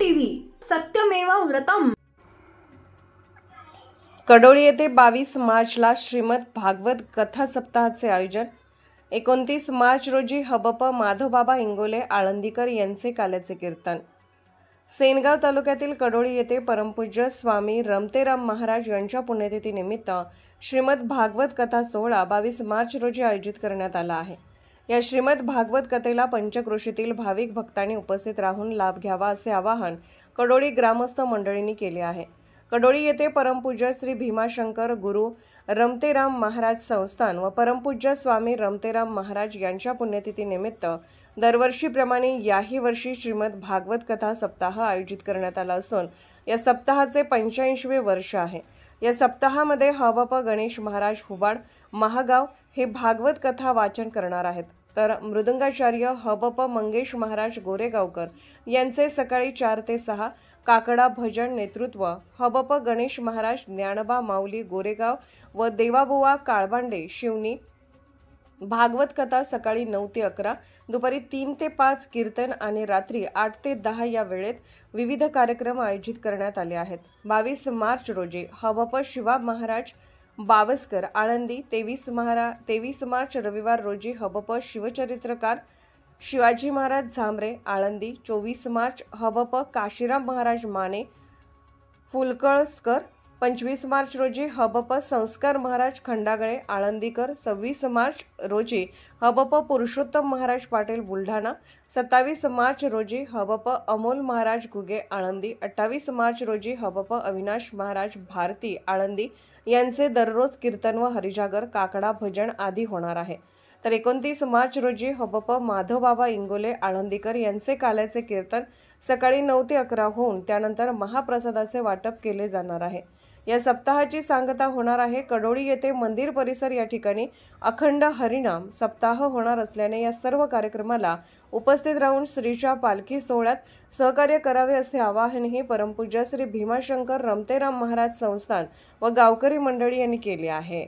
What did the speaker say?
TV सत्यमेव व्रतम। कडोळी येथे 22 मार्चला श्रीमद भागवत कथा सप्ताहाचे आयोजन। 29 मार्च रोजी हबप माधवबाबा इंगोले आळंदीकर यांचे काल्याचे कीर्तन। सेनगाव तालुक्यातील कडोळी येथे परमपूज्य स्वामी रमतेराम महाराज यांच्या पुण्यतिथीनिमित्त श्रीमद भागवत कथा सोहळा 22 मार्च रोजी आयोजित करण्यात आला आहे। या श्रीमद भागवत कथेला पंचक्रोशीतील भाविक भक्तांनी उपस्थित राहून लाभ घ्यावा असे आवाहन कडोळी ग्रामस्थ मंडळींनी केले आहे। कडोळी येथे परमपूज्य श्री भीमाशंकर गुरु रमतेराम महाराज संस्थान व परमपूज्य स्वामी रमतेराम महाराज यांच्या पुण्यतिथीनिमित्त दरवर्षीप्रमाणे याही वर्षी श्रीमद भागवत कथा सप्ताह आयोजित करण्यात आला असून या सप्ताहाचे 85वे वर्ष आहे। या सप्ताहामध्ये हबप गणेश महाराज हुबाड महागाव हे भागवत कथा वाचन करणार आहेत, तर मृदंगाचार्य हबप मंगेश महाराज गोरेगावकर यांचे सकाळी 4 ते 6 काकडा भजन नेतृत्व हबप गणेश महाराज ज्ञानबा माऊली गोरेगाव व देवाबुवा काळबांडे शिवनी। भागवत कथा सकाळी 9 ते 11, दुपारी 3 ते 5 कीर्तन आणि रात्री 8 ते 10 या वेळेत विविध कार्यक्रम आयोजित करण्यात आले आहेत। 22 मार्च रोजी हबप शिवा महाराज बावस्कर आळंदी, 23 मार्च रविवार रोजी हबप शिवचरित्रकार शिवाजी महाराज झांबरे आळंदी, 24 मार्च हबप काशीराम महाराज माने फुलकळसकर, 25 मार्च रोजी हबप संस्कार महाराज खंडागळे आळंदीकर, 26 मार्च रोजी हबप पुरुषोत्तम महाराज पाटील बुलढाणा, 27 मार्च रोजी हबप अमोल महाराज घुगे आळंदी, 28 मार्च रोजी हबप अविनाश महाराज भारती आळंदी यांचे दररोज कीर्तन व हरिजागर काकडा भजन आदी होणार आहे। तर 29 मार्च रोजी हबप माधवबाबा इंगोले आळंदीकर यांचे काल्याचे कीर्तन सकाळी 9 ते 11 होऊन त्यानंतर महाप्रसादाचे वाटप केले जाणार आहे। या सप्ताहाची सांगता होणार आहे। कडोळी येथे मंदिर परिसर या ठिकाणी अखंड हरिनाम सप्ताह होणार असल्याने या सर्व कार्यक्रमाला उपस्थित राहून श्रीच्या पालखी सोहळ्यात सहकार्य करावे असे आवाहनही परमपूज्य श्री भीमाशंकर रमतेराम महाराज संस्थान व गावकरी मंडळी यांनी केले आहे।